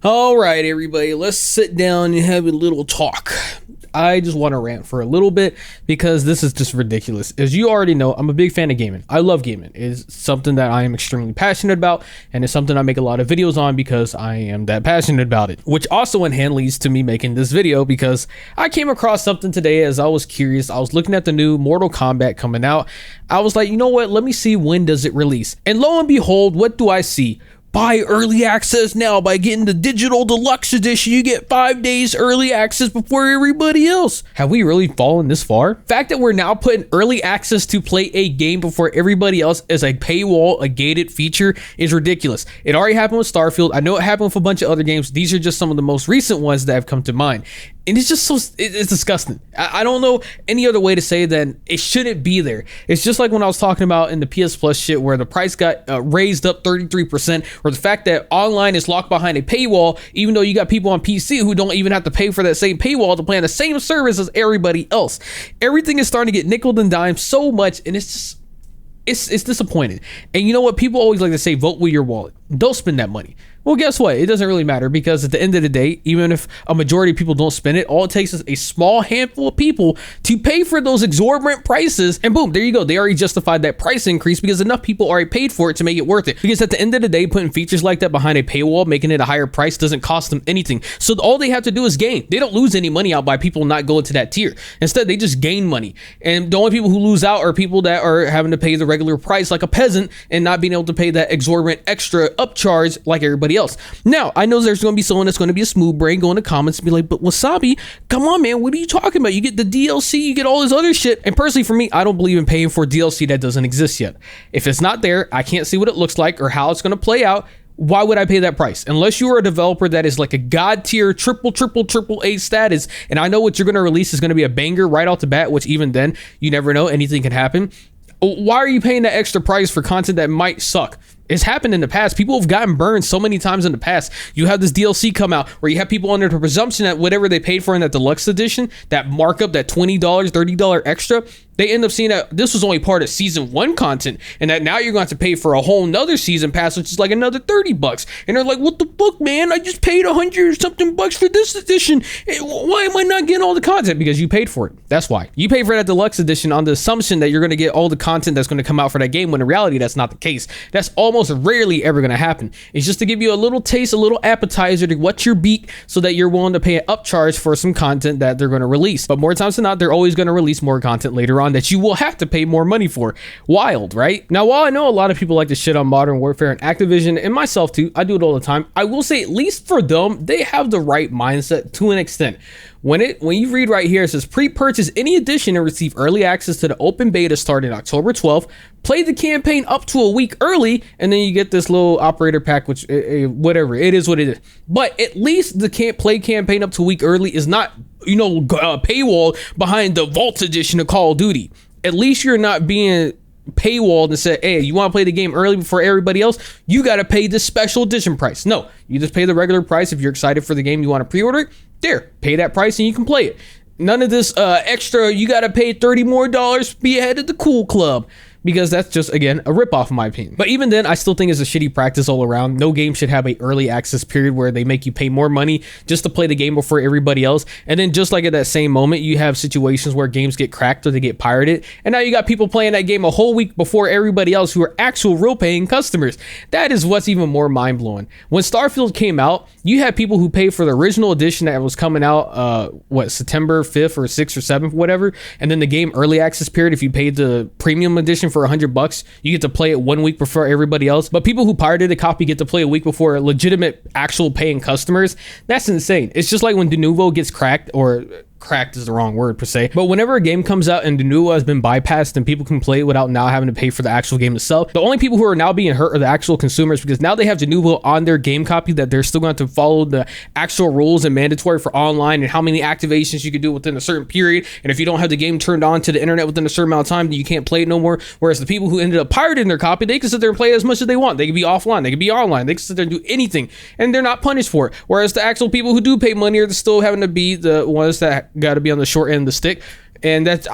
All right, everybody, let's sit down and have a little talk. I just want to rant for a little bit because this is just ridiculous. As you already know, I'm a big fan of gaming. I love gaming. It's something that I am extremely passionate about, and it's something I make a lot of videos on because I am that passionate about it. Which also in hand leads to me making this video because I came across something today as I was curious. I was looking at the new Mortal Kombat coming out. I was like, you know what? Let me see, when does it release? And lo and behold, what do I see? Buy early access now by getting the digital deluxe edition. You get 5 days early access before everybody else. Have we really fallen this far? Fact that we're now putting early access to play a game before everybody else as a paywall, a gated feature, is ridiculous. It already happened with Starfield. I know it happened with a bunch of other games. These are just some of the most recent ones that have come to mind. And it's just it's disgusting. I don't know any other way to say that it shouldn't be there. It's just like when I was talking about in the PS Plus shit where the price got raised up 33%, or the fact that online is locked behind a paywall, even though you got people on PC who don't even have to pay for that same paywall to play on the same service as everybody else. Everything is starting to get nickel and dime so much, and it's just, it's disappointing. And you know what? People always like to say, vote with your wallet. Don't spend that money. Well, guess what? It doesn't really matter because at the end of the day, even if a majority of people don't spend it, all it takes is a small handful of people to pay for those exorbitant prices. And boom, there you go. They already justified that price increase because enough people already paid for it to make it worth it. Because at the end of the day, putting features like that behind a paywall, making it a higher price, doesn't cost them anything. So all they have to do is gain. They don't lose any money out by people not going to that tier. Instead, they just gain money. And the only people who lose out are people that are having to pay the regular price like a peasant and not being able to pay that exorbitant extra upcharge like everybody else. Now, I know there's going to be someone that's going to be a smooth brain, go in the comments and be like, but Wasabi, come on, man, what are you talking about? You get the DLC, you get all this other shit. And personally, for me, I don't believe in paying for DLC that doesn't exist yet. If it's not there, I can't see what it looks like or how it's going to play out. Why would I pay that price? Unless you are a developer that is like a god tier, triple A status, and I know what you're going to release is going to be a banger right off the bat, which even then, you never know, anything can happen. Why are you paying that extra price for content that might suck? It's happened in the past. People have gotten burned so many times in the past. You have this DLC come out where you have people under the presumption that whatever they paid for in that deluxe edition, that markup, that $20, $30 extra, they end up seeing that this was only part of season 1 content, and that now you're going to have to pay for a whole nother season pass, which is like another $30. And they're like, what the fuck, man? I just paid $100 or something for this edition. Why am I not getting all the content? Because you paid for it. That's why. You paid for that deluxe edition on the assumption that you're going to get all the content that's going to come out for that game, when in reality, that's not the case. That's almost rarely ever going to happen. It's just to give you a little taste, a little appetizer to whet your beak so that you're willing to pay an upcharge for some content that they're going to release. But more times than not, they're always going to release more content later on that you will have to pay more money for. Wild, right? Now, while I know a lot of people like to shit on Modern Warfare and Activision, and myself too, I do it all the time, I will say, at least for them, they have the right mindset to an extent. When you read right here, it says pre-purchase any edition and receive early access to the open beta starting October 12th. Play the campaign up to a week early, and then you get this little operator pack, which whatever, it is what it is. But at least the play campaign up to a week early is not, paywall behind the Vault edition of Call of Duty. At least you're not being paywalled and said, hey, you want to play the game early before everybody else, you got to pay this special edition price. No, you just pay the regular price. If you're excited for the game, you want to pre-order it, there, pay that price and you can play it. None of this extra, you got to pay $30 more to be ahead of the cool club. Because that's just, again, a ripoff in my opinion. But even then, I still think it's a shitty practice all around. No game should have a early access period where they make you pay more money just to play the game before everybody else. And then just like at that same moment, you have situations where games get cracked or they get pirated. And now you got people playing that game a whole week before everybody else who are actual real paying customers. That is what's even more mind-blowing. When Starfield came out, you had people who paid for the original edition that was coming out, September 5th or 6th or 7th, whatever. And then the game early access period, if you paid the premium edition for $100, you get to play it 1 week before everybody else. But people who pirated a copy get to play a week before legitimate actual paying customers. That's insane. It's just like when Denuvo gets cracked, or cracked is the wrong word per se, but whenever a game comes out and Denuvo has been bypassed and people can play it without now having to pay for the actual game itself, the only people who are now being hurt are the actual consumers, because now they have Denuvo on their game copy that they're still going to follow the actual rules and mandatory for online and how many activations you can do within a certain period. And if you don't have the game turned on to the internet within a certain amount of time, then you can't play it no more. Whereas the people who ended up pirating their copy, they can sit there and play as much as they want. They can be offline, they can be online, they can sit there and do anything, and they're not punished for it. Whereas the actual people who do pay money are still having to be the ones that got to be on the short end of the stick. And that's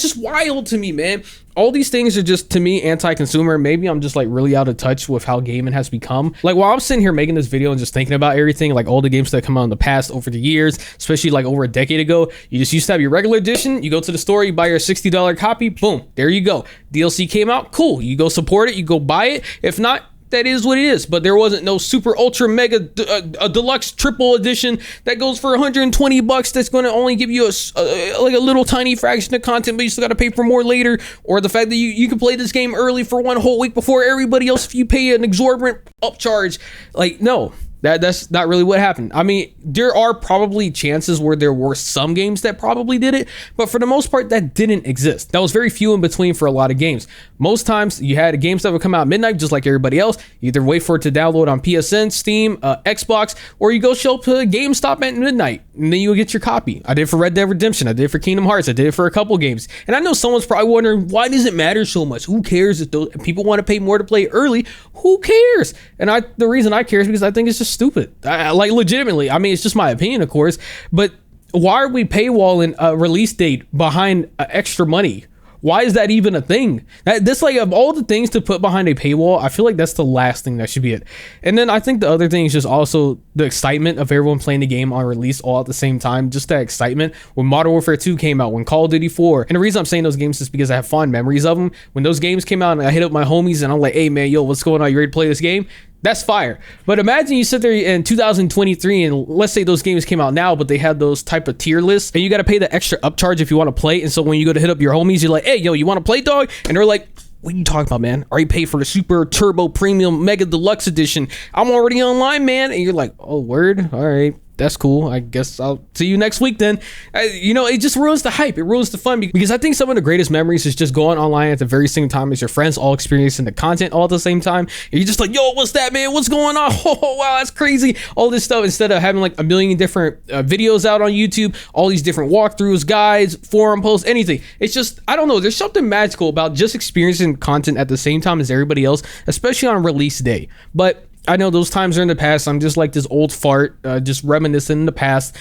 just wild to me, man. All these things are just, to me, anti-consumer. Maybe I'm just like really out of touch with how gaming has become. Like while I'm sitting here making this video and just thinking about everything, like all the games that come out in the past over the years, especially like over a decade ago, you just used to have your regular edition. You go to the store, you buy your $60 copy, boom, there you go. DLC came out, cool. You go support it, you go buy it. If not, that is what it is. But there wasn't no super ultra mega deluxe triple edition that goes for $120 that's going to only give you like a little tiny fraction of content, but you still got to pay for more later. Or the fact that you can play this game early for one whole week before everybody else if you pay an exorbitant upcharge. Like, no. That's not really what happened. I mean, there are probably chances where there were some games that probably did it, but for the most part, that didn't exist. That was very few in between for a lot of games. Most times, you had games that would come out at midnight, just like everybody else. You either wait for it to download on PSN, Steam, Xbox, or you go show up to GameStop at midnight, and then you'll get your copy. I did it for Red Dead Redemption. I did it for Kingdom Hearts. I did it for a couple games. And I know someone's probably wondering, why does it matter so much? Who cares if people want to pay more to play early? Who cares? And the reason I care is because I think it's just stupid. Like legitimately, I mean, it's just my opinion, of course, but why are we paywalling a release date behind extra money? Why is that even a thing? This, like, of all the things to put behind a paywall, I feel like that's the last thing that should be it. And then I think the other thing is just also the excitement of everyone playing the game on release all at the same time. Just that excitement when Modern Warfare 2 came out, when Call of Duty 4. And the reason I'm saying those games is because I have fond memories of them. When those games came out and I hit up my homies and I'm like, hey man, yo, what's going on? You ready to play this game? That's fire. But imagine you sit there in 2023 and let's say those games came out now, but they had those type of tier lists and you got to pay the extra upcharge if you want to play. And so when you go to hit up your homies, you're like, hey, yo, you want to play, dog? And they're like, what are you talking about, man? I already paid for the super turbo premium mega deluxe edition. I'm already online, man. And you're like, oh, word? All right. That's cool. I guess I'll see you next week then. It just ruins the hype. It ruins the fun because I think some of the greatest memories is just going online at the very same time as your friends, all experiencing the content all at the same time. And you're just like, yo, what's that, man? What's going on? Oh, wow, that's crazy. All this stuff instead of having like a million different videos out on YouTube, all these different walkthroughs, guides, forum posts, anything. It's just, I don't know. There's something magical about just experiencing content at the same time as everybody else, especially on release day. But I know those times are in the past. I'm just like this old fart, just reminiscing in the past,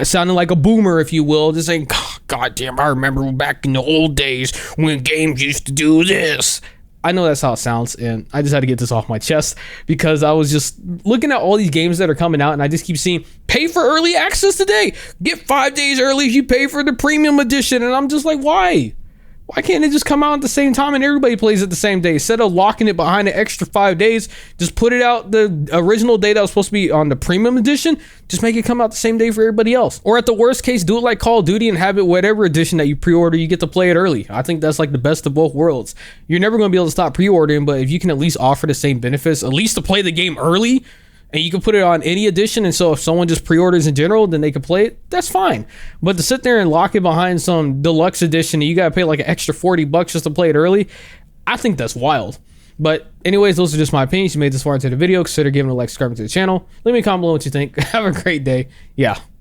sounding like a boomer, if you will, just saying, God damn, I remember back in the old days when games used to do this. I know that's how it sounds, and I just had to get this off my chest because I was just looking at all these games that are coming out, and I just keep seeing, pay for early access today. Get 5 days early if you pay for the premium edition, and I'm just like, why? Why can't it just come out at the same time and everybody plays it the same day? Instead of locking it behind an extra 5 days, just put it out the original day that was supposed to be on the premium edition. Just make it come out the same day for everybody else. Or at the worst case, do it like Call of Duty and have it whatever edition that you pre-order, you get to play it early. I think that's like the best of both worlds. You're never going to be able to stop pre-ordering, but if you can at least offer the same benefits, at least to play the game early, and you can put it on any edition, and so if someone just pre-orders in general, then they can play it, that's fine. But to sit there and lock it behind some deluxe edition and you gotta pay like an extra $40 just to play it early, I think that's wild. But anyways, those are just my opinions. You made this far into the video, consider giving a like, subscribing to the channel. Leave me a comment below what you think. Have a great day. Yeah.